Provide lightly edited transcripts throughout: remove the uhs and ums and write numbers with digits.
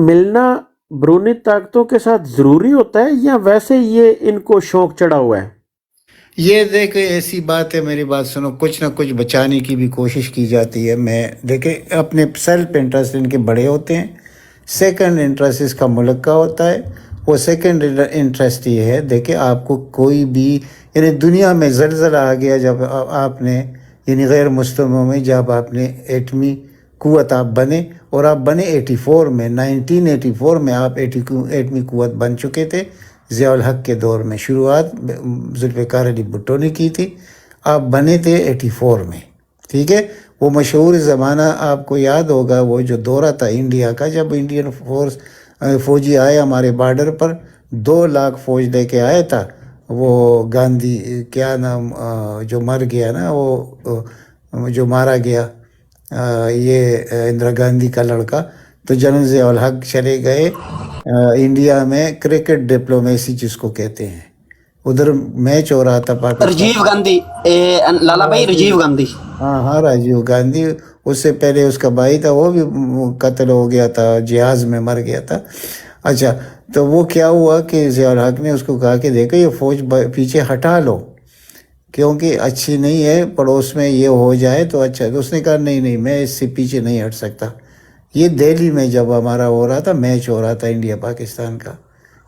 ملنا برونی طاقتوں کے ساتھ ضروری ہوتا ہے یا ویسے یہ ان کو شوق چڑھا ہوا ہے؟ یہ دیکھیں ایسی بات ہے، میری بات سنو، کچھ نہ کچھ بچانے کی بھی کوشش کی جاتی ہے۔ میں دیکھیں اپنے سیلف انٹرسٹ ان کے بڑے ہوتے ہیں، سیکنڈ انٹرسٹ اس کا ملک کا ہوتا ہے۔ وہ سیکنڈ انٹرسٹ یہ ہے، دیکھیں آپ کو کوئی بھی، یعنی دنیا میں زلزلہ آ گیا جب آپ نے، یعنی غیر مسلموں میں جب آپ نے ایٹمی قوت آپ بنے، اور آپ بنے 84 میں، 1984 میں آپ ایٹمی قوت بن چکے تھے۔ ضیاء الحق کے دور میں شروعات ذوالفقار علی بھٹو نے کی تھی، آپ بنے تھے 84 میں، ٹھیک ہے۔ وہ مشہور زمانہ آپ کو یاد ہوگا، وہ جو دورہ تھا انڈیا کا، جب انڈین فوجی آئے ہمارے بارڈر پر، 2 لاکھ فوج لے کے آیا تھا، وہ گاندھی کیا نام جو مر گیا نا، وہ جو مارا گیا، یہ اندرا گاندھی کا لڑکا، تو جنرل ضیاء الحق چلے گئے انڈیا میں کرکٹ ڈپلومیسی جس کو کہتے ہیں، ادھر میچ ہو رہا تھا پاکستان۔ رجیو گاندھی، لالا بھائی رجیو گاندھی، ہاں راجیو گاندھی، اس سے پہلے اس کا بھائی تھا، وہ بھی قتل ہو گیا تھا، جہاز میں مر گیا تھا۔ اچھا، تو وہ کیا ہوا کہ ضیاء الحق نے اس کو کہا کہ دیکھو یہ فوج پیچھے ہٹا لو، کیونکہ اچھی نہیں ہے، پڑوس میں یہ ہو جائے تو اچھا۔ تو اس نے کہا نہیں میں اس سے پیچھے نہیں ہٹ سکتا۔ یہ دہلی میں جب ہمارا ہو رہا تھا، میچ ہو رہا تھا انڈیا پاکستان کا،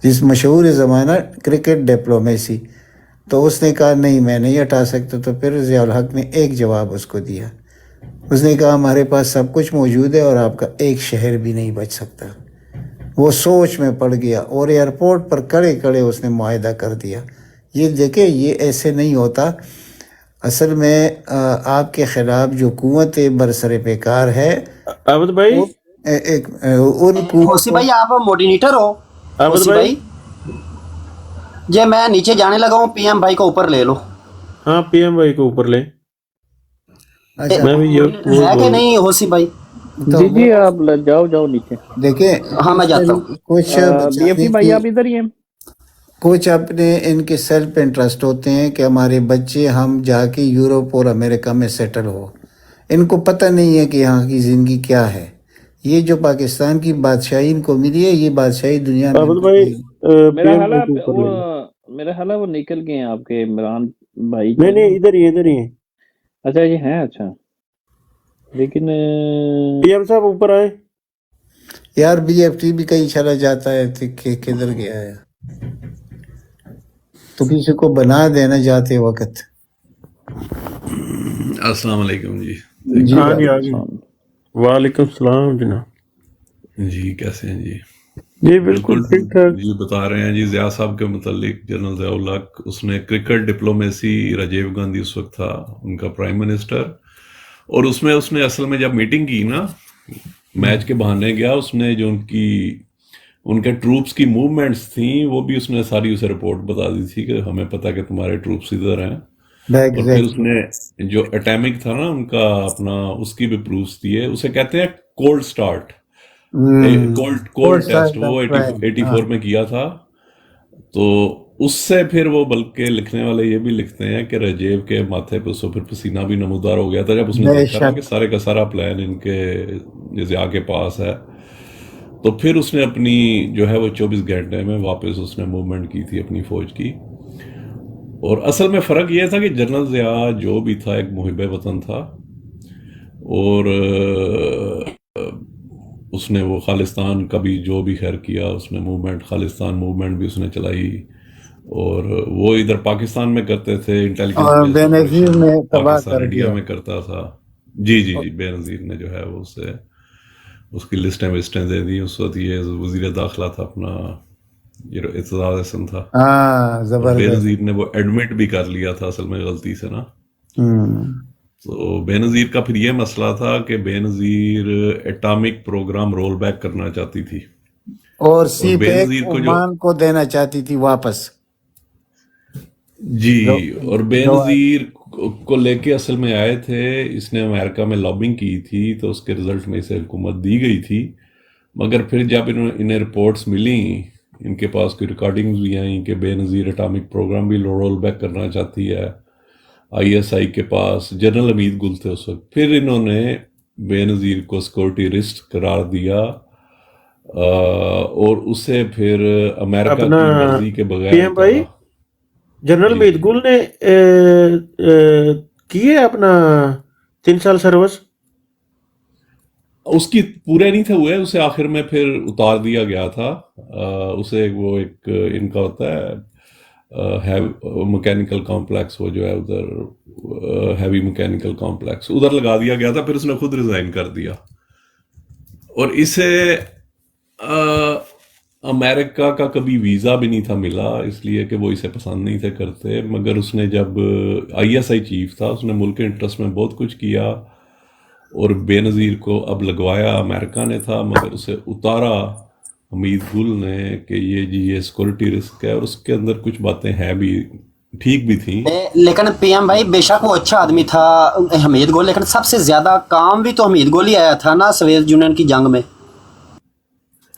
جس مشہور زمانہ کرکٹ ڈپلومیسی، تو اس نے کہا نہیں میں نہیں ہٹا سکتا۔ تو پھر ضیاء الحق نے ایک جواب اس کو دیا، اس نے کہا ہمارے پاس سب کچھ موجود ہے اور آپ کا ایک شہر بھی نہیں بچ سکتا۔ وہ سوچ میں پڑ گیا اور ایئرپورٹ پر کڑے کڑے اس نے معاہدہ کر دیا۔ یہ دیکھیں یہ ایسے نہیں ہوتا، اصل میں آپ کے خلاف جو قوت برسر پیکار ہے، عابد بھائی، ان ہوسی بھائی آپ موڈینیٹر ہو؟ عابد ہوسی بھائی جی میں نیچے جانے لگا ہوں، پی ایم بھائی کو اوپر لے لو۔ ہاں پی ایم بھائی کو اوپر لیں۔ میں بھی ہے کہ نہیں ہوسی بھائی؟ جی آپ جاؤ نیچے۔ دیکھیں ہاں میں جاتا ہوں۔ کچھ بی ایف ٹی بھائی آپ ادھر ہی ہیں؟ کچھ اپنے ان کے سیلف انٹرسٹ ہوتے ہیں کہ ہمارے بچے ہم جا کے یورپ اور امریکہ میں سیٹل ہو، ان کو پتہ نہیں ہے کہ یہاں کی زندگی کیا ہے۔ یہ جو پاکستان کی بادشاہی ان کو ملی ہے، یہ بادشاہی دنیا میں عابد بھائی میرا خیال ہے وہ نکل گئے ہیں آپ کے عمران بھائی۔ نہیں ادھر ہی ہیں۔ اچھا یہ ہیں، اچھا لیکن پی ایم صاحب اوپر آئے۔ یار بی ایف ٹی بھی کہیں چلا جاتا ہے کہ کدھر گیا ہے، تو کسی کو بنا دینا جاتے وقت۔ السلام علیکم جی۔ ہاں جی آگے، وعلیکم السلام جناب۔ جی کیسے ہیں جی؟ جی بالکل ٹھیک ٹھاک۔ جی بتا رہے ہیں جی ضیاء صاحب کے متعلق، جنرل ضیاء الحق، اس نے کرکٹ ڈپلومیسی، راجیو گاندھی اس وقت تھا ان کا پرائم منسٹر، اور اس نے اصل میں جب میٹنگ کی نا، میچ کے بہانے گیا، اس نے جو ان کے ٹروپس کی موومنٹس تھیں وہ بھی اس نے ساری اسے رپورٹ بتا دی تھی کہ ہمیں پتا کہ تمہارے ٹروپس ادھر ہیں، اور پھر اس نے جو اٹیمک تھا نا ان کا اپنا، اس کی بھی پروفس دیے۔ اسے کہتے ہیں کولڈ سٹارٹ، کولڈ ٹیسٹ، وہ 84 میں کیا تھا۔ تو اس سے پھر وہ، بلکہ لکھنے والے یہ بھی لکھتے ہیں کہ رجیو کے ماتھے پہ اس پھر پسینہ بھی نمودار ہو گیا تھا جب اس نے دیکھا کہ سارے کا سارا پلان ان کے ضیاء کے پاس ہے۔ تو پھر اس نے اپنی جو ہے وہ 24 گھنٹے میں واپس اس نے موومنٹ کی تھی اپنی فوج کی۔ اور اصل میں فرق یہ تھا کہ جنرل ضیاء جو بھی تھا ایک محب وطن تھا، اور اس نے وہ خالستان کا بھی جو بھی خیر کیا، اس نے موومنٹ، خالستان موومنٹ بھی اس نے چلائی، اور وہ ادھر پاکستان میں کرتے تھے، انٹیلیجنس بے نظیر نے تباہ پاکستان کر انڈیا دیا۔ میں کرتا تھا۔ جی بے نظیر نے جو ہے وہ اسے اس کی لسٹیں وسٹیں دے دی۔ اس وقت یہ وزیر داخلہ تھا اپنا، یہ اعتزاز احسن تھا، بے نظیر نے وہ ایڈمٹ بھی کر لیا تھا اصل میں غلطی سے نا۔ تو بے نظیر کا پھر یہ مسئلہ تھا کہ بے نظیر ایٹامک پروگرام رول بیک کرنا چاہتی تھی، اور سی پیک عمان کو دینا چاہتی تھی واپس۔ جی، اور بے نظیر کو لے کے اصل میں آئے تھے، اس نے امریکہ میں لابنگ کی تھی، تو اس کے رزلٹ میں اسے حکومت دی گئی تھی۔ مگر پھر جب انہیں رپورٹس ملیں، ان کے پاس کوئی ریکارڈنگز بھی آئیں کہ بے نظیر ایٹامک پروگرام بھی رول بیک کرنا چاہتی ہے، آئی ایس آئی کے پاس جنرل امید گل تھے اس وقت، پھر انہوں نے بے نظیر کو سیکورٹی رسک قرار دیا اور اسے پھر امریکہ اپنا کی مرضی کے بغیر پی ایم بھائی اتارا۔ جنرل جی میت جی گل نے کی ہے اپنا 3 سال سروس. اس کی پورے نہیں تھے ہوئے، اسے آخر میں پھر اتار دیا گیا تھا۔ اسے وہ ایک ان کا ہوتا ہے مکینیکل کمپلیکس، وہ جو ہے ادھر ہیوی مکینیکل کمپلیکس ادھر لگا دیا گیا تھا، پھر اس نے خود ریزائن کر دیا۔ اور اسے امریکہ کا کبھی ویزا بھی نہیں تھا ملا، اس لیے کہ وہ اسے پسند نہیں تھے کرتے، مگر اس نے جب ISI چیف تھا اس نے ملک کے انٹرسٹ میں بہت کچھ کیا، اور بے نظیر کو اب لگوایا امریکہ نے تھا، مگر اسے اتارا حمید گل نے کہ یہ سیکورٹی رسک ہے، اور اس کے اندر کچھ باتیں ہیں بھی ٹھیک بھی تھیں۔ لیکن پی ایم بھائی بے شک وہ اچھا آدمی تھا حمید گل، لیکن سب سے زیادہ کام بھی تو حمید گل ہی آیا تھا نا سوویت یونین کی جنگ میں.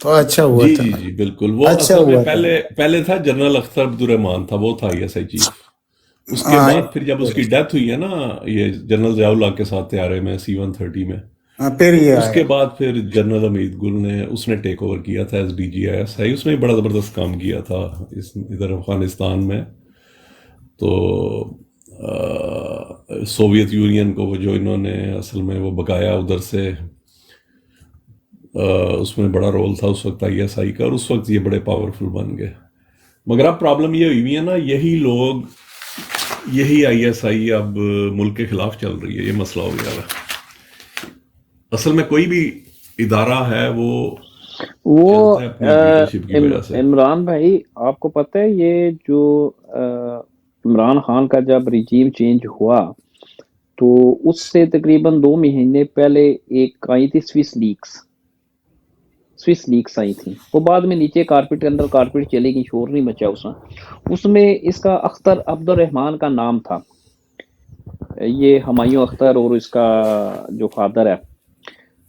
تو اچھا ہوا جی تھا، جی جی بالکل، وہ اچھا اصل میں ہوا تھا. پہلے تھا جنرل اختر عبد الرحمان تھا، وہ تھا ISI چیف۔ اس کے ہاں بعد پھر جب اس کی ڈیتھ ہوئی ہے نا یہ جنرل ضیاء اللہ کے ساتھ طیارے میں C-130 میں، پھر یہ اس آیا. کے بعد پھر جنرل حمید گل نے اس نے ٹیک اوور کیا تھا ایز DG ISI۔ اس نے بڑا زبردست کام کیا تھا ادھر افغانستان میں۔ تو سوویت یونین کو وہ جو انہوں نے اصل میں وہ بقایا ادھر سے، اس میں بڑا رول تھا اس وقت ISI کا، اور اس وقت یہ بڑے پاورفل بن گئے۔ مگر اب پرابلم یہ ہوئی ہے نا، یہی ISI اب ملک کے خلاف چل رہی ہے، یہ مسئلہ ہو گیا ہے۔ اصل میں کوئی بھی ادارہ ہے وہ چلتا ہے اپنی لیڈرشپ کی وجہ سے۔ عمران بھائی آپ کو پتہ ہے یہ جو عمران خان کا جب ریجیم چینج ہوا تو اس سے تقریباً 2 مہینے پہلے ایک آئی تھی سوئس لیکس آئی تھی، وہ بعد میں نیچے کارپیٹ کے اندر کارپیٹ چلے گی، شور نہیں بچا اس میں اس کا اختر عبد الرحمان کا نام تھا، یہ ہمایوں اختر اور اس کا جو فادر ہے،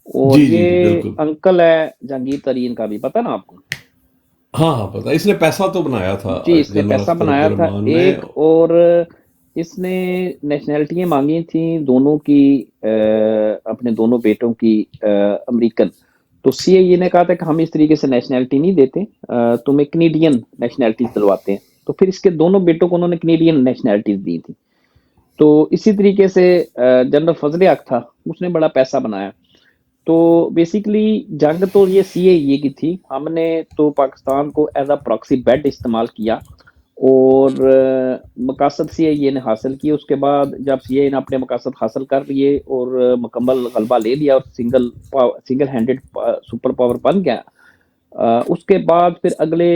اور جی جی جی یہ بالکل، انکل ہے جہانگیر ترین کا بھی، پتہ نا آپ کو؟ ہاں پتہ، اس نے پیسہ تو بنایا تھا جی اس نے جنرل پیسہ اختر عبد بنایا تھا الرحمان نے۔ ایک، اور اس نے نیشنلٹیاں مانگی تھیں دونوں کی، اپنے دونوں بیٹوں کی امریکن، تو CIA نے کہا تھا کہ ہم اس طریقے سے نیشنلٹی نہیں دیتے، تمہیں کنیڈین نیشنلٹیز دلواتے ہیں، تو پھر اس کے دونوں بیٹوں کو انہوں نے کنیڈین نیشنلٹیز دی تھی۔ تو اسی طریقے سے جنرل فضل حق تھا، اس نے بڑا پیسہ بنایا۔ تو بیسیکلی جنگ تو یہ CIA کی تھی، ہم نے تو پاکستان کو ایز اے پراکسی بیڈ استعمال کیا، اور مقاصد CIA نے حاصل کیے۔ اس کے بعد جب CIA نے اپنے مقاصد حاصل کر لیے اور مکمل غلبہ لے لیا اور سنگل ہینڈڈ سپر پاور بن گیا، اس کے بعد پھر اگلے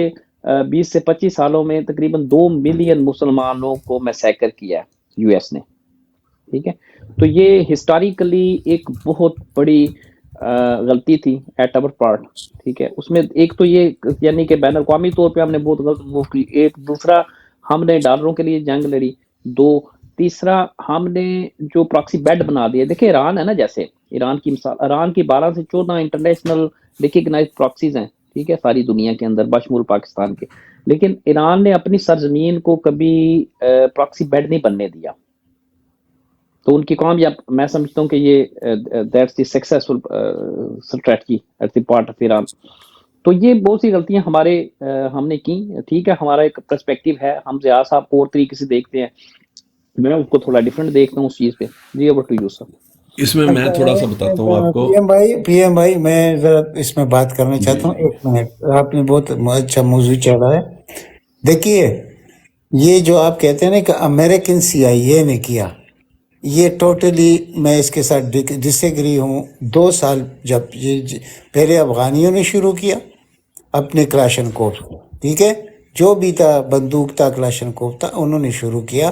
20 سے 25 سالوں میں تقریباً 2 ملین مسلمانوں کو میسیکر کیا US نے، ٹھیک ہے؟ تو یہ ہسٹوریکلی ایک بہت بڑی غلطی تھی ایٹ اور پارٹ، ٹھیک ہے؟ اس میں ایک تو یہ یعنی کہ بین الاقوامی طور پہ ہم نے بہت غلط موو کی، ایک دوسرا ہم نے ڈالروں کے لیے جنگ لڑی، تیسرا ہم نے جو پراکسی بیڈ بنا دیا، دیکھیں ایران ہے نا، جیسے ایران کی مثال، ایران کی 12 سے 14 انٹرنیشنل ریکگنائز پراکسیز ہیں، ٹھیک ہے، ساری دنیا کے اندر بشمول پاکستان کے، لیکن ایران نے اپنی سرزمین کو کبھی پراکسی بیڈ نہیں بننے دیا۔ تو ان کی کامیاب، میں سمجھتا ہوں کہ یہ that's the successful strategy at the part of Iran. تو یہ بہت سی غلطیاں ہم نے کی، ٹھیک ہے، ہمارا ایک پرسپیکٹیو ہے، ہم ضیاء صاحب کو اور طریقے سے دیکھتے ہیں، میں اس کو تھوڑا ڈیفرنٹ دیکھتا ہوں اس چیز پہ۔ G over to you sir. اس میں میں تھوڑا سا بتاتا ہوں آپ کو۔ پی ایم بھائی میں ذرا اس میں بات کرنا جی چاہتا ہوں، جی 1 منٹ، آپ نے بہت اچھا موضوع چڑھا ہے۔ دیکھیے یہ جو آپ کہتے ہیں نا کہ امریکن CIA نے کیا، یہ ٹوٹلی میں اس کے ساتھ ڈس ایگری ہوں۔ 2 سال جب یہ پہلے افغانیوں نے شروع کیا اپنے کلاشنکوف، ٹھیک ہے، جو بھی تھا بندوق تھا کلاشنکوف تھا، انہوں نے شروع کیا۔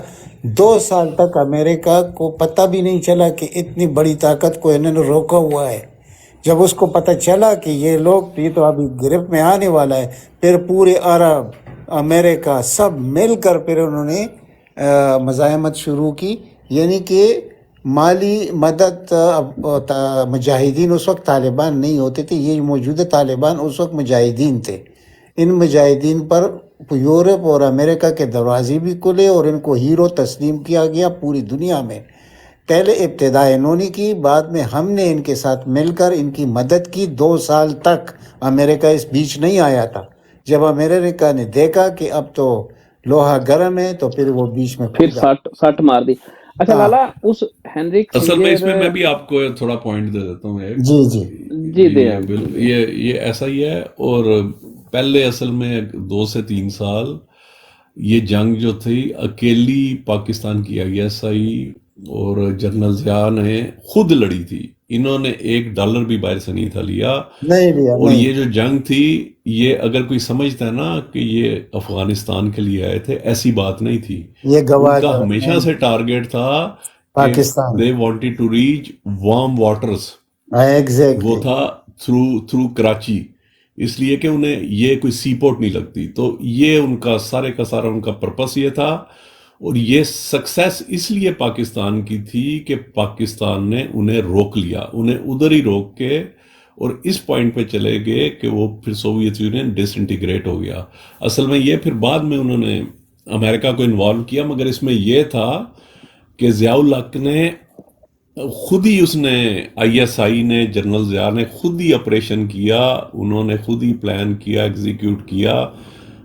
2 سال تک امریکہ کو پتہ بھی نہیں چلا کہ اتنی بڑی طاقت کو انہوں نے روکا ہوا ہے۔ جب اس کو پتہ چلا کہ یہ لوگ یہ تو ابھی گرفت میں آنے والا ہے، پھر پورے عرب امریکہ سب مل کر پھر انہوں نے مزاحمت شروع کی، یعنی کہ مالی مدد۔ مجاہدین اس وقت طالبان نہیں ہوتے تھے، یہ موجودہ طالبان اس وقت مجاہدین تھے۔ ان مجاہدین پر یورپ اور امریکہ کے دروازے بھی کھلے اور ان کو ہیرو تسلیم کیا گیا پوری دنیا میں۔ پہلے ابتدا انہوں نے کی، بعد میں ہم نے ان کے ساتھ مل کر ان کی مدد کی. 2 سال تک امریکہ اس بیچ نہیں آیا تھا. جب امریکہ نے دیکھا کہ اب تو لوہا گرم ہے تو پھر وہ بیچ میں پھر سٹ مار دی. اچھا ہاں لالا، اس ہینری اصل میں اس میں کسنجر، بھی آپ کو تھوڑا پوائنٹ دے دیتا ہوں ایک. جی جی جی دیں یہ ایسا ہی ہے. اور پہلے اصل میں 2 سے 3 سال یہ جنگ جو تھی اکیلی پاکستان کی ISI اور جنرل ضیاء نے خود لڑی تھی. انہوں نے $1 بھی باہر سے نہیں تھا لیا. نہیں لیا اور نہیں. یہ جو جنگ تھی، یہ اگر کوئی سمجھتا ہے نا کہ یہ افغانستان کے لیے آئے تھے، ایسی بات نہیں تھی. یہ ان گواہ کا ہمیشہ سے ٹارگیٹ تھا کہ Pakistan they wanted to reach warm waters. وہ ایگزیکٹلی. تھا تھرو کراچی، اس لیے کہ انہیں یہ کوئی سی پورٹ نہیں لگتی. تو یہ ان کا سارے کا سارا ان کا پرپس یہ تھا. اور یہ سکسیس اس لیے پاکستان کی تھی کہ پاکستان نے انہیں روک لیا، انہیں ادھر ہی روک کے اور اس پوائنٹ پہ چلے گئے کہ وہ پھر سوویت یونین ڈس انٹیگریٹ ہو گیا. اصل میں یہ پھر بعد میں انہوں نے امریکہ کو انوالو کیا، مگر اس میں یہ تھا کہ ضیاء الحق نے خود ہی، اس نے ISI نے، جنرل ضیاء نے خود ہی آپریشن کیا، انہوں نے خود ہی پلان کیا، ایگزیکیوٹ کیا.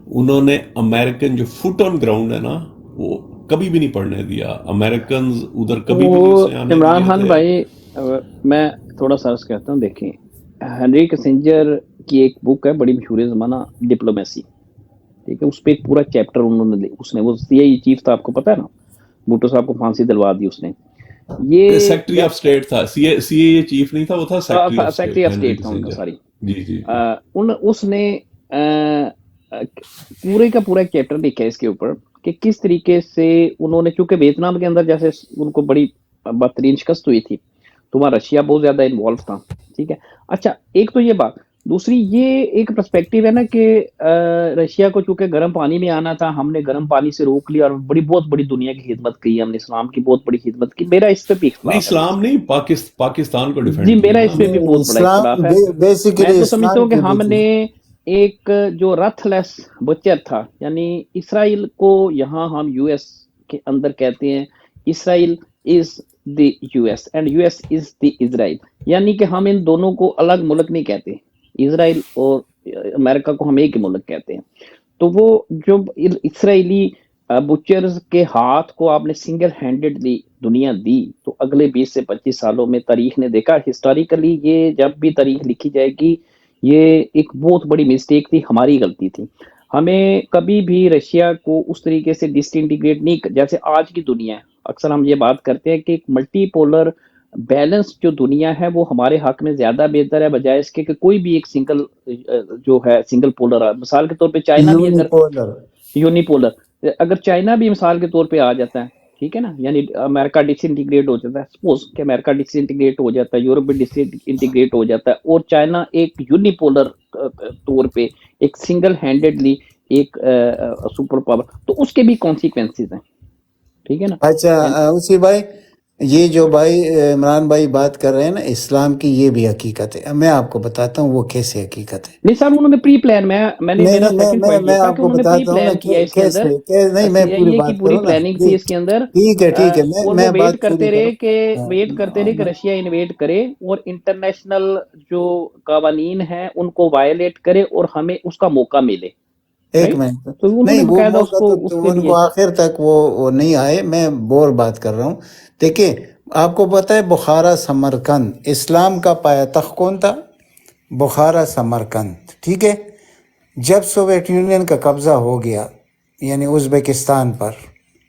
انہوں نے امریکن جو فٹ آن گراؤنڈ ہے نا، وہ کبھی بھی نہیں پڑنے دیا. امریکنز ادھر کبھی بھی نہیں وہ اسے آنے عمران دیے خان تھے. بھائی، میں تھوڑا سا عرض کہتا ہوں، دیکھیں ہنری کسنجر کی ایک بک ہے بڑی مشہور زمانہ، ڈپلومیسی، ٹھیک ہے، اس پہ ایک پورا چیپٹر اس نے وہ CIA چیف تھا، آپ کو پتا ہے نا، بھٹو صاحب کو پھانسی دلوا دی اس نے. یہ سیکٹری آف اسٹیٹ تھا. CA چیف نہیں تھا، وہ تھا secretary of secretary state, of Henry state تھا ان کا، کسنجر. ساری. جی جی. اس نے پورے کا پورا ایک چیپٹر لکھا ہے اس کے اوپر کہ کس طریقے سے انہوں نے، چونکہ ویتنام کے اندر جیسے ان کو بڑی بدترین شکست ہوئی تھی، تو وہاں رشیا بہت زیادہ انوالو تھا. ٹھیک ہے. اچھا ایک تو یہ بات، دوسری یہ ایک پرسپیکٹیو ہے نا کہ رشیا کو چونکہ گرم پانی میں آنا تھا، ہم نے گرم پانی سے روک لیا اور بہت بڑی دنیا کی خدمت کی، ہم نے اسلام کی بہت بڑی خدمت کی. میرا اس پہ بھی نہیں، اختلاف ہے. اسلام نہیں، پاکستان کو جی ڈیفینڈ میرا کیا اس پہ نا. بھی بہت بڑا اختلاف ہے. میں بیسیکلی تو سمجھتا ہوں اسلام کہ کی ہم بھی نے ایک جو رتھ لیس بچر تھا، یعنی اسرائیل کو یہاں ہم US کے اندر کہتے ہیں اسرائیل از دی US اینڈ US از دی اسرائیل، یعنی کہ ہم ان دونوں کو الگ ملک نہیں کہتے، اسرائیل اور امریکہ کو ہم ایک ہی ملک کہتے ہیں. تو وہ جو اسرائیلی بچرز کے ہاتھ کو آپ نے سنگل ہینڈڈلی دنیا دی، تو اگلے 20 سے 25 سالوں میں تاریخ نے دیکھا، ہسٹوریکلی یہ جب بھی تاریخ لکھی جائے گی، یہ ایک بہت بڑی مسٹیک تھی، ہماری غلطی تھی. ہمیں کبھی بھی رشیا کو اس طریقے سے ڈس انٹیگریٹ نہیں، جیسے آج کی دنیا ہے. اکثر ہم یہ بات کرتے ہیں کہ ایک ملٹی پولر بیلنس جو دنیا ہے وہ ہمارے حق میں زیادہ بہتر ہے، بجائے اس کے کہ کوئی بھی ایک سنگل جو ہے سنگل پولر ہے. مثال کے طور پہ چائنا بھی، اگر یونیپولر. یونیپولر، اگر چائنا بھی مثال کے طور پہ آ جاتا ہے، ٹھیک ہے نا، یعنی امریکہ ڈس انٹیگریٹ ہو جاتا ہے، سپوز کہ امریکہ ڈس انٹیگریٹ ہو جاتا ہے، یورپ بھی ڈس انٹیگریٹ ہو جاتا ہے، اور چائنا ایک یونیپولر طور پہ ایک سنگل ہینڈڈلی ایک سپر پاور، تو اس کے بھی کانسیکوینسز ہیں. ٹھیک ہے نا. اچھا اسی بھائی، یہ جو بھائی عمران بھائی بات کر رہے ہیں نا اسلام کی، یہ بھی حقیقت ہے. میں آپ کو بتاتا ہوں وہ کیسے حقیقت ہے. نہیں صاحب، انہوں نے پری پلان، میں نے میرا سیکنڈ پوائنٹ میں یہ تھا آپ کہ کو انہوں نے پری بتاتا ہوں نا پلان کیا اس کے اندر. نہیں میں پوری CIA کی بات پوری کروں نا. پلاننگ تھی اس کے اندر، ٹھیک ہے اور میں وہ بات ویٹ کرتے پوری رہے کروں. کہ رشیا انویٹ کرے اور انٹرنیشنل جو قوانین ہیں ان کو وائلیٹ کرے اور ہمیں اس کا موقع ملے. ایک منٹ، تو انہوں نے نہیں وہ باقاعدہ اس موقع کو اس تو کے ان لیے. کو آخر تک وہ نہیں آئے. میں بور بات کر رہا ہوں. دیکھیں آپ کو پتہ ہے بخارا سمرقند اسلام کا پایا تخت کون تھا؟ بخارا سمرقند. ٹھیک ہے. جب سوویت یونین کا قبضہ ہو گیا یعنی ازبکستان پر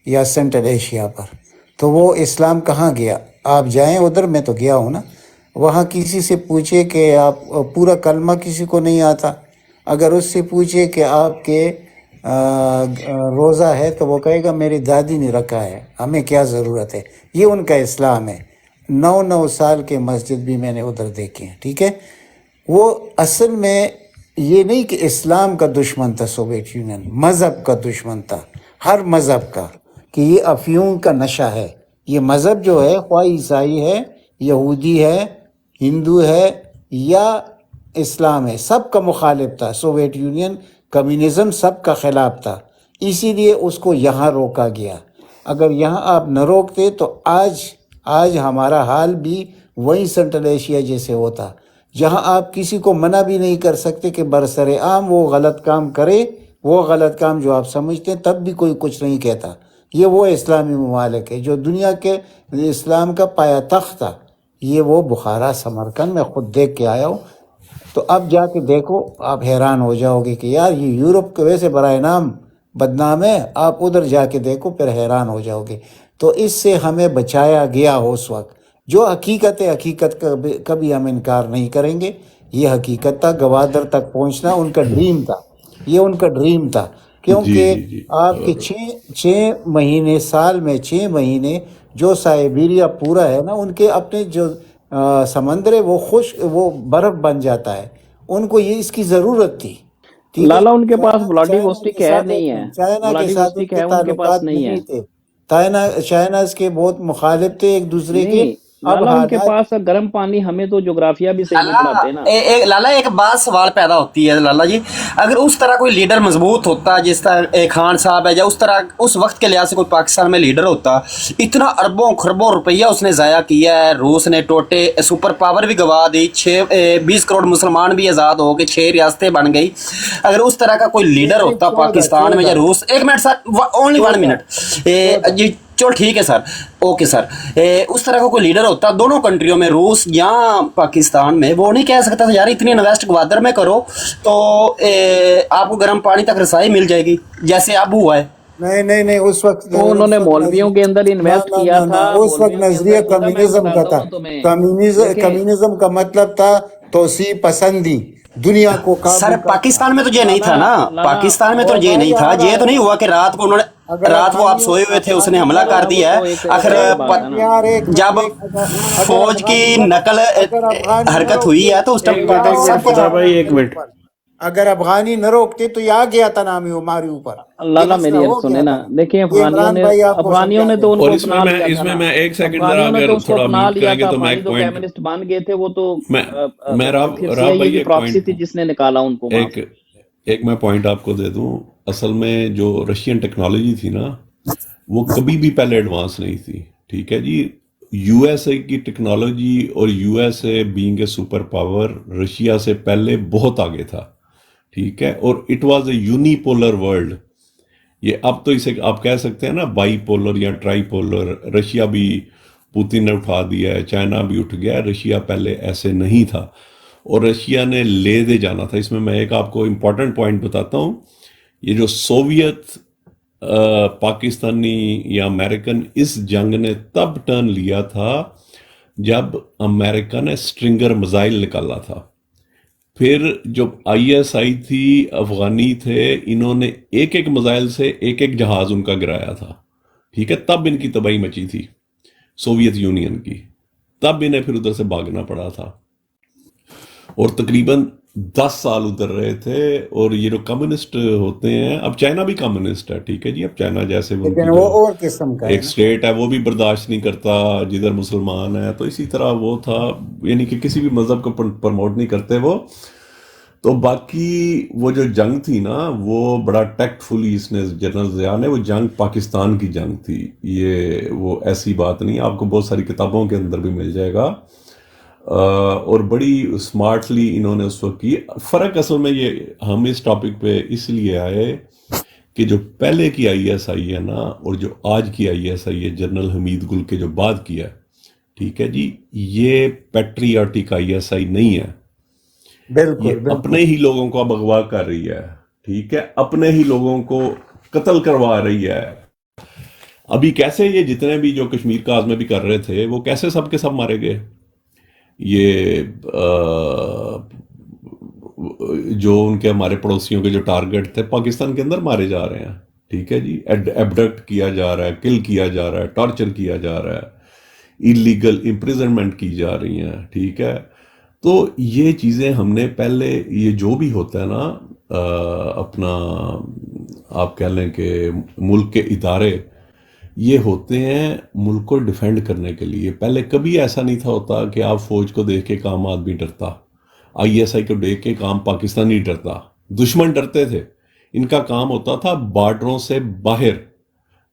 یا سینٹرل ایشیا پر، تو وہ اسلام کہاں گیا؟ آپ جائیں ادھر، میں تو گیا ہوں نا. وہاں کسی سے پوچھے کہ آپ پورا کلمہ کسی کو نہیں آتا، اگر اس سے پوچھے کہ آپ کے روزہ ہے تو وہ کہے گا میری دادی نے رکھا ہے، ہمیں کیا ضرورت ہے. یہ ان کا اسلام ہے. 9 سال کے مسجد بھی میں نے ادھر دیکھے ہیں. ٹھیک ہے. وہ اصل میں یہ نہیں کہ اسلام کا دشمن تھا سوویت یونین، مذہب کا دشمن تھا، ہر مذہب کا، کہ یہ افیون کا نشہ ہے. یہ مذہب جو ہے، خواہ عیسائی ہے، یہودی ہے، ہندو ہے یا اسلام ہے، سب کا مخالف تھا. سوویت یونین کمیونزم سب کا خلاف تھا. اسی لیے اس کو یہاں روکا گیا. اگر یہاں آپ نہ روکتے تو آج آج ہمارا حال بھی وہی سنٹرل ایشیا جیسے ہوتا، جہاں آپ کسی کو منع بھی نہیں کر سکتے کہ برسر عام وہ غلط کام کرے، وہ غلط کام جو آپ سمجھتے ہیں، تب بھی کوئی کچھ نہیں کہتا۔ یہ وہ اسلامی ممالک ہے جو دنیا کے اسلام کا پایا تخت تھا، یہ وہ بخارا سمرقند میں خود دیکھ کے آیا ہوں۔ تو اب جا کے دیکھو، آپ حیران ہو جاؤ گے کہ یار یہ یورپ کے ویسے برائے نام بدنام ہے، آپ ادھر جا کے دیکھو پھر حیران ہو جاؤ گے۔ تو اس سے ہمیں بچایا گیا ہو اس وقت، جو حقیقت ہے، حقیقت کا کبھی ہم انکار نہیں کریں گے۔ یہ حقیقت تھا، گوادر تک پہنچنا ان کا ڈریم تھا، یہ ان کا ڈریم تھا، جی کیونکہ جی جی آپ کے چھ مہینے، سال میں 6 مہینے جو سائبیریا پورا ہے نا، ان کے اپنے جو سمندر ہے وہ وہ برف بن جاتا ہے، ان کو یہ اس کی ضرورت تھی، ٹھیک ہے۔ لالا ان کے پاس چائنا ولاڈیووسٹک کے ہے ساتھ نہیں ہے، چائنا کے ساتھ ان ولاڈیووسٹک کے ہے ان کے پاس تعلقات نہیں ہے، نہیں تھے، چائنا اس کے بہت مخالف تھے ایک دوسرے کے۔ نہیں اب لالا ان کے حالات پاس گرم پانی، ہمیں تو جغرافیہ بھی صحیح نہیں پڑھاتے نا۔ لالا ایک بات سوال پیدا ہوتی ہے لالا جی، اگر اس طرح کوئی لیڈر مضبوط ہوتا جس طرح خان صاحب ہے، یا اس طرح اس وقت کے لحاظ سے کوئی پاکستان میں لیڈر ہوتا، اتنا اربوں خربوں روپیہ اس نے ضائع کیا ہے، روس نے ٹوٹے سپر پاور بھی گوا دی، 20 کروڑ مسلمان بھی آزاد ہو کے 6 ریاستیں بن گئی، اگر اس طرح کا کوئی لیڈر ہوتا پاکستان میں یا روس، ایک منٹ سر، اونلی 1 منٹ جی، چلو ٹھیک ہے سر، اوکے سر، اس طرح کا کوئی لیڈر ہوتا دونوں کنٹریوں میں، روس یا پاکستان میں، وہ نہیں کہہ سکتا تھا یار اتنی انویسٹ گوادر میں کرو تو آپ کو گرم پانی تک رسائی مل جائے گی، جیسے اب ہوا ہے۔ نہیں اس وقت تو انہوں نے مولویوں کے اندر انویسٹ کیا تھا، اس وقت نظریہ کمیونزم کا تھا، کمیونزم کا مطلب تھا توسیع پسندی، دنیا کو سر قابو پاکستان میں تو یہ نہیں تھا نا، پاکستان میں تو یہ نہیں تھا، یہ تو نہیں ہوا کہ رات کو انہوں نے، رات کو آپ سوئے ہوئے تھے اس نے حملہ کر دیا ہے، آخر جب فوج کی نقل حرکت ہوئی ہے تو اس ٹائم سب کو بھائی ایک منٹ، اگر افغانی نہ روکتے تو یہ آ گیا تھا نامی ہمارے اوپر، لالا میری عرض سنے نا، دیکھیں افغانیوں نے تو ان کو اور اس میں میں ایک سیکنڈ ذرا اگر تھوڑا میوٹ کریں گے تو میں ایک پوائنٹ، کمیونسٹ بن گئے تھے وہ تو میں راب بھائی ایک پراکسی تھی پوائنٹ، جس نے نکالا ان کو وہاں سے۔ ایک میں پوائنٹ آپ کو دے دوں، اصل میں جو رشین ٹیکنالوجی تھی نا وہ کبھی بھی پہلے ایڈوانس نہیں تھی، ٹھیک ہے جی۔ یو ایس اے کی ٹیکنالوجی اور U S A being a super power Russia سے پہلے بہت آگے تھا، ٹھیک ہے، اور it was a uni polar world. یہ اب تو اسے آپ کہہ سکتے ہیں نا بائی پولر یا ٹرائی پولر، رشیا بھی پوتن نے اٹھا دیا ہے، چائنا بھی اٹھ گیا ہے، رشیا پہلے ایسے نہیں تھا اور رشیا نے لے دے جانا تھا۔ اس میں میں ایک آپ کو امپورٹنٹ پوائنٹ بتاتا ہوں، یہ جو سوویت پاکستانی یا امریکن اس جنگ نے تب ٹرن لیا تھا جب امریکہ نے سٹرنگر میزائل نکالا تھا، پھر جو آئی ایس آئی تھی، افغانی تھے، انہوں نے ایک ایک میزائل سے ایک ایک جہاز ان کا گرایا تھا، ٹھیک ہے، تب ان کی تباہی مچی تھی سوویت یونین کی، تب انہیں پھر ادھر سے بھاگنا پڑا تھا اور تقریباً 10 سال ادھر رہے تھے۔ اور یہ جو کمیونسٹ ہوتے ہیں، اب چائنا بھی کمیونسٹ ہے، ٹھیک ہے جی، اب چائنا جیسے ان لیکن کی وہ جو اور قسم کا ہے ایک سٹیٹ ہے وہ بھی برداشت نہیں کرتا جدھر مسلمان ہے، تو اسی طرح وہ تھا، یعنی کہ کسی بھی مذہب کو پرموٹ نہیں کرتے وہ۔ تو باقی وہ جو جنگ تھی نا وہ بڑا ٹیکٹ فلی اس نے جنرل ضیاء نے، وہ جنگ پاکستان کی جنگ تھی، یہ وہ ایسی بات نہیں، آپ کو بہت ساری کتابوں کے اندر بھی مل جائے گا، اور بڑی سمارٹلی انہوں نے اس وقت کی۔ فرق اصل میں یہ ہم اس ٹاپک پہ اس لیے آئے کہ جو پہلے کی آئی ایس آئی ہے نا اور جو آج کی آئی ایس آئی ہے جنرل حمید گل کے جو بعد کیا ہے، ٹھیک ہے جی، یہ پیٹریاٹک آئی ایس آئی نہیں ہے، یہ اپنے ہی لوگوں کو اب اغوا کر رہی ہے، ٹھیک ہے، اپنے ہی لوگوں کو قتل کروا رہی ہے۔ ابھی کیسے یہ جتنے بھی جو کشمیر کا آزمے بھی کر رہے تھے وہ کیسے سب کے سب مارے گئے، یہ جو ان کے ہمارے پڑوسیوں کے جو ٹارگٹ تھے پاکستان کے اندر مارے جا رہے ہیں، ٹھیک ہے جی، ایبڈکٹ کیا جا رہا ہے، کل کیا جا رہا ہے، ٹارچر کیا جا رہا ہے، انلیگل امپریزنمنٹ کی جا رہی ہیں، ٹھیک ہے۔ تو یہ چیزیں ہم نے پہلے، یہ جو بھی ہوتا ہے نا اپنا آپ کہہ لیں کہ ملک کے ادارے، یہ ہوتے ہیں ملک کو ڈیفینڈ کرنے کے لیے۔ پہلے کبھی ایسا نہیں تھا ہوتا کہ آپ فوج کو دیکھ کے کام آدمی ڈرتا، آئی ایس آئی کو دیکھ کے کام پاکستانی ڈرتا، دشمن ڈرتے تھے۔ ان کا کام ہوتا تھا بارڈروں سے باہر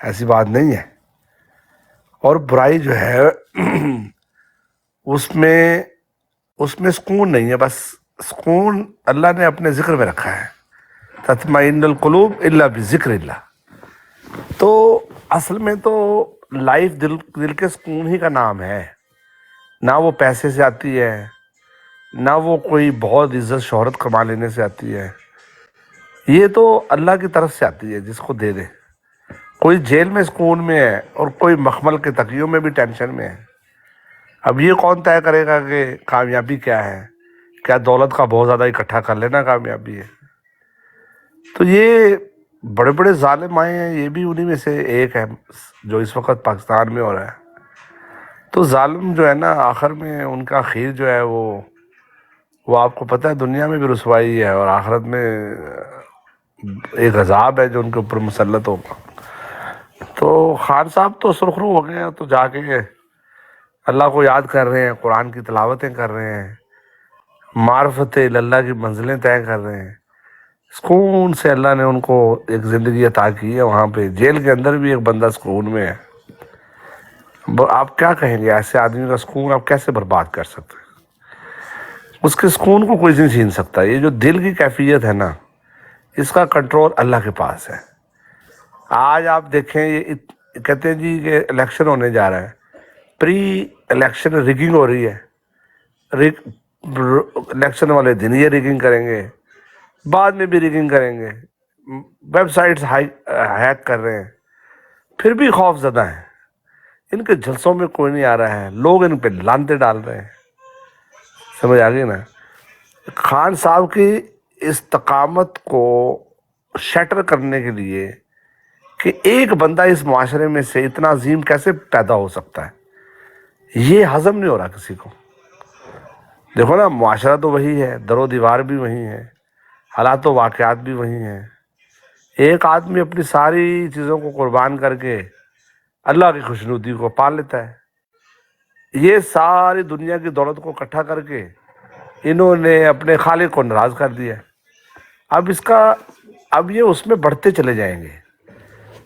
ایسی بات نہیں ہے. اور برائی جو ہے اس میں سکون نہیں ہے. بس سکون اللہ نے اپنے ذکر میں رکھا ہے. تطمئن القلوب الا بذکر اللہ. تو اصل میں تو لائف دل کے سکون ہی کا نام ہے. نہ وہ پیسے سے آتی ہے، نہ وہ کوئی بہت عزت شہرت کما لینے سے آتی ہے. یہ تو اللہ کی طرف سے آتی ہے، جس کو دے دے. کوئی جیل میں سکون میں ہے اور کوئی مخمل کے تکیوں میں بھی ٹینشن میں ہے. اب یہ کون طے کرے گا کہ کامیابی کیا ہے؟ کیا دولت کا بہت زیادہ اکٹھا کر لینا کامیابی ہے؟ تو یہ بڑے بڑے ظالم آئے ہیں، یہ بھی انہی میں سے ایک ہے جو اس وقت پاکستان میں ہو رہا ہے. تو ظالم جو ہے نا، آخر میں ان کا اخیر جو ہے وہ آپ کو پتہ ہے دنیا میں بھی رسوائی ہے اور آخرت میں ایک عذاب ہے جو ان کے اوپر مسلط ہوگا. تو خان صاحب تو سرخرو ہو گئے ہیں، تو جا کے اللہ کو یاد کر رہے ہیں، قرآن کی تلاوتیں کر رہے ہیں، معرفت اللہ کی منزلیں طے کر رہے ہیں. سکون سے اللہ نے ان کو ایک زندگی عطا کی ہے. وہاں پہ جیل کے اندر بھی ایک بندہ سکون میں ہے. آپ کیا کہیں گے ایسے آدمی کا سکون آپ کیسے برباد کر سکتے ہیں؟ اس کے سکون کو کوئی نہیں چھین سکتا. یہ جو دل کی کیفیت ہے نا، اس کا کنٹرول اللہ کے پاس ہے. آج آپ دیکھیں، یہ کہتے ہیں جی کہ الیکشن ہونے جا رہا ہے، پری الیکشن ریگنگ ہو رہی ہے. الیکشن والے دن یہ ریگنگ کریں گے، بعد میں بھی ریگنگ کریں گے، ویب سائٹس ہیک کر رہے ہیں، پھر بھی خوف زدہ ہیں. ان کے جلسوں میں کوئی نہیں آ رہا ہے، لوگ ان پہ لانتے ڈال رہے ہیں. سمجھ آ گئی نا؟ خان صاحب کی استقامت کو شیٹر کرنے کے لیے کہ ایک بندہ اس معاشرے میں سے اتنا عظیم کیسے پیدا ہو سکتا ہے، یہ ہضم نہیں ہو رہا کسی کو. دیکھو نا، معاشرہ تو وہی ہے، در و دیوار بھی وہی ہے، حالات و واقعات بھی وہی ہیں. ایک آدمی اپنی ساری چیزوں کو قربان کر کے اللہ کی خوشنودی کو پا لیتا ہے. یہ ساری دنیا کی دولت کو اکٹھا کر کے انہوں نے اپنے خالق کو ناراض کر دیا. اب یہ اس میں بڑھتے چلے جائیں گے.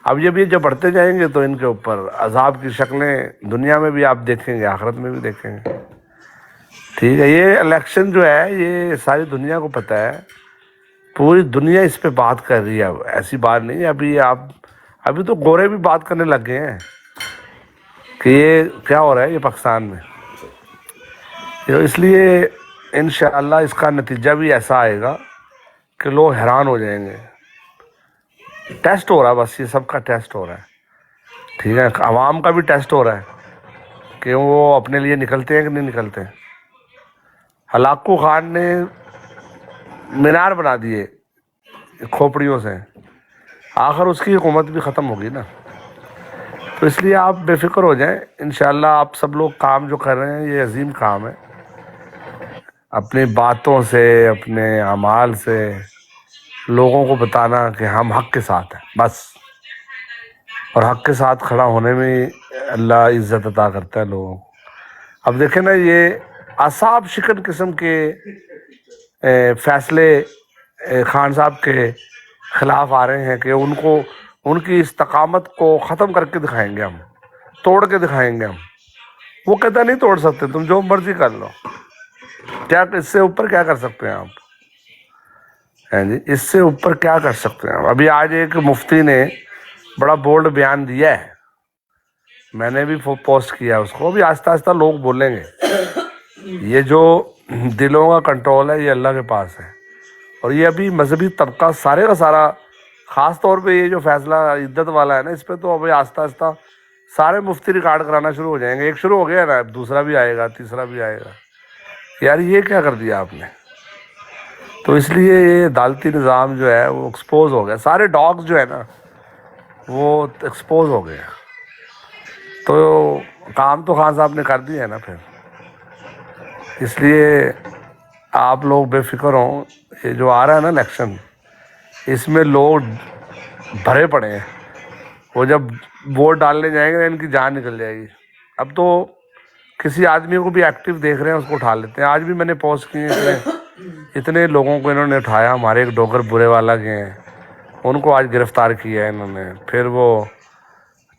اب یہ جب بڑھتے جائیں گے تو ان کے اوپر عذاب کی شکلیں دنیا میں بھی آپ دیکھیں گے، آخرت میں بھی دیکھیں گے. ٹھیک ہے، یہ الیکشن جو ہے یہ ساری دنیا کو پتہ ہے، پوری دنیا اس پہ بات کر رہی ہے. ایسی بات نہیں ہے. ابھی تو گورے بھی بات کرنے لگ گئے ہیں کہ یہ کیا ہو رہا ہے یہ پاکستان میں. اس لیے انشاءاللہ اس کا نتیجہ بھی ایسا آئے گا کہ لوگ حیران ہو جائیں گے. ٹیسٹ ہو رہا ہے، بس یہ سب کا ٹیسٹ ہو رہا ہے. ٹھیک ہے، عوام کا بھی ٹیسٹ ہو رہا ہے کہ وہ اپنے لیے نکلتے ہیں کہ نہیں نکلتے ہیں. ہلاکو خان نے مینار بنا دیے کھوپڑیوں سے، آخر اس کی حکومت بھی ختم ہوگی نا. تو اس لیے آپ بے فکر ہو جائیں. انشاءاللہ آپ سب لوگ کام جو کر رہے ہیں یہ عظیم کام ہے. اپنی باتوں سے، اپنے اعمال سے لوگوں کو بتانا کہ ہم حق کے ساتھ ہیں بس. اور حق کے ساتھ کھڑا ہونے میں اللہ عزت عطا کرتا ہے لوگوں کو. اب دیکھیں نا، یہ اعصاب شکن قسم کے فیصلے خان صاحب کے خلاف آ رہے ہیں کہ ان کی استقامت کو ختم کر کے دکھائیں گے ہم، توڑ کے دکھائیں گے ہم. وہ کہتا نہیں توڑ سکتے، تم جو مرضی کر لو. کیا اس سے اوپر کیا کر سکتے ہیں آپ؟ جی، اس سے اوپر کیا کر سکتے ہیں؟ ابھی آج ایک مفتی نے بڑا بولڈ بیان دیا ہے، میں نے بھی پوسٹ کیا اس کو. ابھی آہستہ آہستہ لوگ بولیں گے. یہ جو دلوں کا کنٹرول ہے یہ اللہ کے پاس ہے. اور یہ ابھی مذہبی طبقہ سارے کا سارا، خاص طور پہ یہ جو فیصلہ عدت والا ہے نا، اس پہ تو ابھی آہستہ آہستہ سارے مفتی ریکارڈ کرانا شروع ہو جائیں گے. ایک شروع ہو گیا نا، دوسرا بھی آئے گا، تیسرا بھی آئے گا. یار یہ کیا کر دیا آپ نے؟ تو اس لیے یہ عدالتی نظام جو ہے وہ ایکسپوز ہو گیا. سارے ڈاگز جو ہے نا وہ ایکسپوز ہو گئے. تو کام تو خان صاحب نے کر دیا ہے نا پھر. اس لیے آپ لوگ بے فکر ہوں. یہ جو آ رہا ہے نا الیکشن، اس میں لوگ بھرے پڑے ہیں. وہ جب ووٹ ڈالنے جائیں گے ان کی جان نکل جائے گی. اب تو کسی آدمی کو بھی ایکٹیو دیکھ رہے ہیں اس کو اٹھا لیتے ہیں. آج بھی میں نے پوسٹ کیے ہیں، اتنے لوگوں کو انہوں نے اٹھایا. ہمارے ایک ڈوگر برے والا کے ہیں، ان کو آج گرفتار کیا ہے انہوں نے. پھر وہ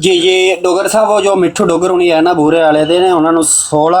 ਜੀ ਜੀ ਡੋਗਰ ਸਾਹਿਬ ਉਹ ਜੋ ਮਿੱਠੂ ਡੋਗਰ ਹੁਣੀ ਹੈ ਨਾ ਬੂਰੇ ਵਾਲੇ ਦੇ ਨੇ ਉਹਨਾਂ ਨੂੰ 16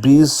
20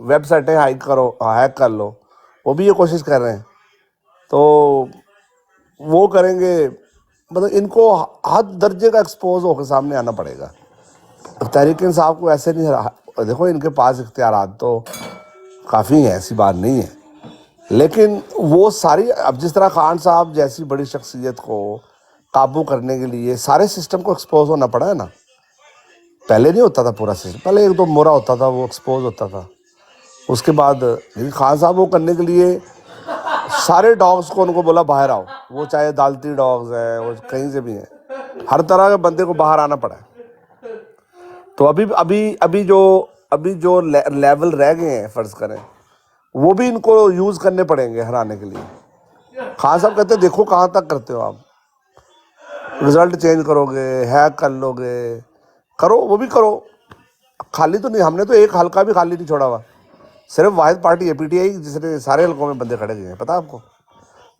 ویب سائٹیں ہیک کر لو، وہ بھی یہ کوشش کر رہے ہیں. تو وہ کریں گے، مطلب ان کو حد درجے کا ایکسپوز ہو کے سامنے آنا پڑے گا. تحریک انصاف کو ایسے نہیں، دیکھو ان کے پاس اختیارات تو کافی ہیں، ایسی بات نہیں ہے، لیکن وہ ساری، اب جس طرح خان صاحب جیسی بڑی شخصیت کو قابو کرنے کے لیے سارے سسٹم کو ایکسپوز ہونا پڑا ہے نا. پہلے نہیں ہوتا تھا پورا سسٹم، پہلے ایک دو مورا ہوتا تھا، وہ ایکسپوز ہوتا تھا. اس کے بعد لیکن خان صاحب وہ کرنے کے لیے سارے ڈاگز کو ان کو بولا باہر آؤ، وہ چاہے عدالتی ڈاگز ہیں، وہ کہیں سے بھی ہیں، ہر طرح کے بندے کو باہر آنا پڑا ہے. تو ابھی جو لیول رہ گئے ہیں فرض کریں، وہ بھی ان کو یوز کرنے پڑیں گے ہرانے کے لیے. خان صاحب کہتے ہیں دیکھو کہاں تک کرتے ہو آپ، رزلٹ چینج کرو گے، ہیک کر لو گے، کرو، وہ بھی کرو. خالی تو نہیں، ہم نے تو ایک حلقہ بھی خالی نہیں چھوڑا ہوا، صرف واحد پارٹی ہے PTI جس نے سارے حلقوں میں بندے کھڑے گئے ہیں، پتہ آپ کو.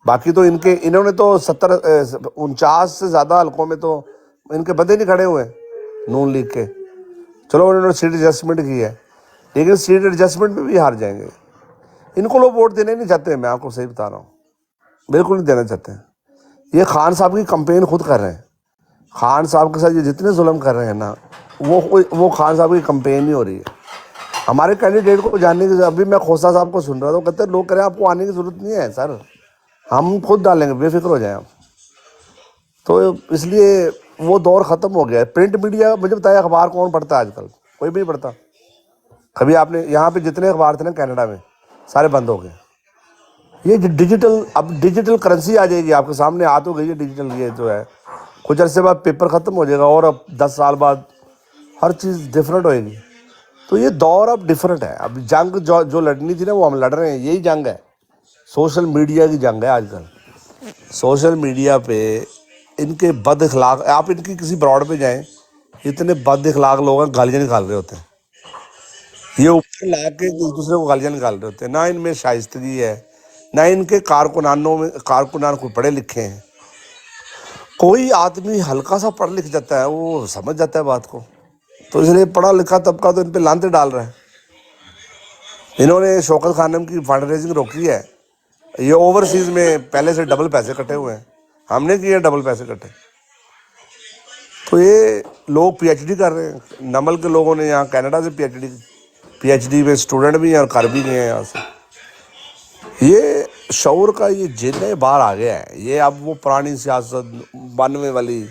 باقی تو انہوں نے تو 49 سے زیادہ حلقوں میں تو ان کے بندے نہیں کھڑے ہوئے نون لیگ کے. چلو انہوں نے سیٹ ایڈجسٹمنٹ کی ہے، لیکن سیٹ ایڈجسٹمنٹ میں بھی ہار جائیں گے. ان کو لوگ ووٹ دینے نہیں چاہتے، میں آپ کو صحیح بتا رہا ہوں، بالکل نہیں دینا چاہتے ہیں. یہ خان صاحب کی کمپین خود کر رہے ہیں. خان صاحب کے ساتھ یہ جتنے ظلم کر رہے ہیں نا، وہ خان صاحب کی کمپین نہیں ہو رہی ہے. ہمارے کینڈیڈیٹ کو جاننے کی، ابھی میں کھوسہ صاحب کو سن رہا تھا، وہ کہتے ہیں لوگ کہہ رہے ہیں آپ کو آنے کی ضرورت نہیں ہے سر، ہم خود ڈالیں گے، بے فکر ہو جائیں آپ. تو اس لیے وہ دور ختم ہو گیا ہے. پرنٹ میڈیا، مجھے بتایا اخبار کون پڑھتا ہے آج کل؟ کوئی بھی نہیں پڑھتا. کبھی آپ نے یہاں پہ جتنے اخبار تھے نا کینیڈا میں، سارے بند ہو گئے. یہ ڈیجیٹل، اب ڈیجیٹل کرنسی آ جائے گی آپ کے سامنے، آ تو گئی ہے ڈیجیٹل. یہ جو ہے کچھ عرصے بعد پیپر ختم ہو جائے گا، اور اب 10 سال بعد ہر چیز ڈفرینٹ ہوئے گی. تو یہ دور اب ڈفرینٹ ہے. اب جنگ جو لڑنی تھی نا، وہ ہم لڑ رہے ہیں. یہی جنگ ہے، سوشل میڈیا کی جنگ ہے آج کل. سوشل میڈیا پہ ان کے بد اخلاق، آپ ان کی کسی براڈ پہ جائیں، اتنے بد اخلاق لوگ ہیں، گالیاں نکال رہے ہوتے ہیں. یہ اوپر لا کے ایک دوسرے کو گالیاں نکال رہے ہوتے ہیں. نہ ان میں شائستگی ہے، نہ ان کے کارکنان کوئی پڑھے لکھے ہیں. کوئی آدمی ہلکا سا پڑھ لکھ جاتا ہے، وہ سمجھ جاتا ہے بات کو. تو اس لیے پڑھا لکھا طبقہ تو ان پہ لانتے ڈال رہا ہے. انہوں نے شوکت خانم کی فنڈ ریزنگ روکی ہے. یہ اوورسیز میں پہلے سے ڈبل پیسے کٹے ہوئے ہیں، ہم نے کیے ڈبل پیسے کٹے. تو یہ لوگ PhD کر رہے ہیں. نمل کے لوگوں نے یہاں کینیڈا سے PhD میں اسٹوڈنٹ بھی ہیں اور کر بھی گئے ہیں یہاں سے. یہ شعور کا یہ جن ہے باہر آ گیا ہے. یہ اب وہ پرانی سیاست 92 والی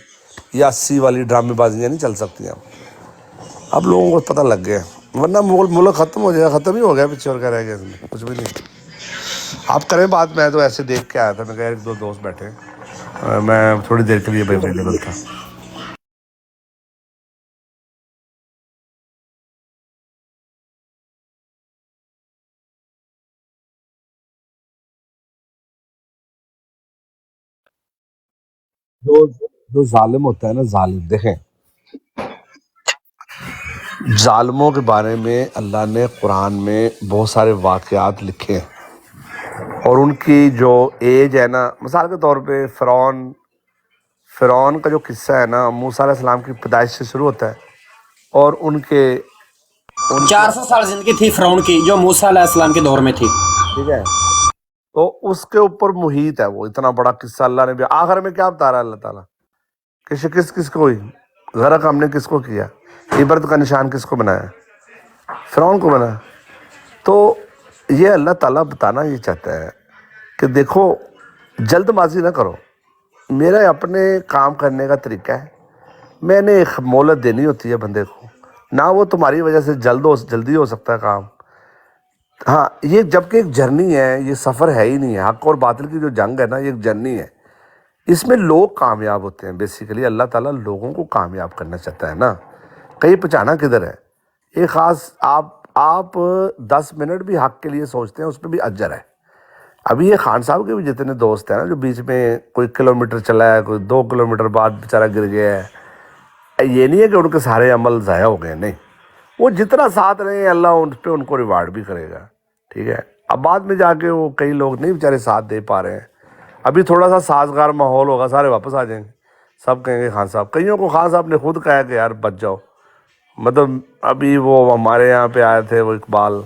یا 80 والی ڈرامے بازیاں نہیں چل سکتی ہیں. اب لوگوں کو پتہ لگ گیا، ورنہ ملک ختم ہو جائے گا. ختم ہی ہو گیا، پیچھے اور کیا رہ گیا اس میں؟ کچھ بھی نہیں. آپ کریں بات. میں تو ایسے دیکھ کے آیا تھا، میں کہا ایک دو دوست بیٹھے، میں تھوڑی دیر کے لیے اویلیبل تھا. جو ظالم ہوتا ہے نا، ظالم، دیکھیں ظالموں کے بارے میں اللہ نے قرآن میں بہت سارے واقعات لکھے ہیں، اور ان کی جو ایج ہے نا، مثال کے طور پہ فرعون کا جو قصہ ہے نا، موسیٰ علیہ السلام کی پیدائش سے شروع ہوتا ہے، اور ان کے 400 سال زندگی تھی فرعون کی، جو موسیٰ علیہ السلام کے دور میں تھی. ٹھیک ہے، تو اس کے اوپر محیط ہے وہ اتنا بڑا قصہ. اللہ نے بھی آخر میں کیا بتا رہا ہے اللہ تعالیٰ کہ شکست کس کو ہوئی، غرق ہم نے کس کو کیا، عبرت کا نشان کس کو بنایا؟ فرعون کو بنایا. تو یہ اللہ تعالیٰ بتانا یہ چاہتا ہے کہ دیکھو، جلد بازی نہ کرو. میرا اپنے کام کرنے کا طریقہ ہے، میں نے ایک مہلت دینی ہوتی ہے بندے کو. نہ وہ تمہاری وجہ سے جلدی ہو سکتا ہے کام. ہاں، یہ جبکہ ایک جرنی ہے، یہ سفر ہے ہی نہیں ہے. حق اور باطل کی جو جنگ ہے نا، یہ ایک جرنی ہے. اس میں لوگ کامیاب ہوتے ہیں. بیسیکلی اللہ تعالیٰ لوگوں کو کامیاب کرنا چاہتا ہے نا. کہیں پہنچانا کدھر ہے؟ ایک خاص آپ 10 منٹ بھی حق کے لیے سوچتے ہیں، اس پہ بھی اجر ہے. ابھی یہ خان صاحب کے بھی جتنے دوست ہیں نا، جو بیچ میں کوئی کلومیٹر چلا ہے، کوئی 2 کلومیٹر بعد بیچارہ گر گیا ہے، یہ نہیں ہے کہ ان کے سارے عمل ضائع ہو گئے، نہیں. وہ جتنا ساتھ رہے ہیں، اللہ ان پہ ان کو ریوارڈ بھی کرے گا. ٹھیک ہے. اب بعد میں جا کے وہ کئی لوگ نہیں بیچارے ساتھ دے پا رہے ہیں. ابھی تھوڑا سا سازگار ماحول ہوگا، سارے واپس آ جائیں گے، سب کہیں گے خان صاحب. کئیوں کو خان صاحب نے خود کہا کہ یار بچ جاؤ. مطلب ابھی وہ ہمارے یہاں پہ آئے تھے، وہ اقبال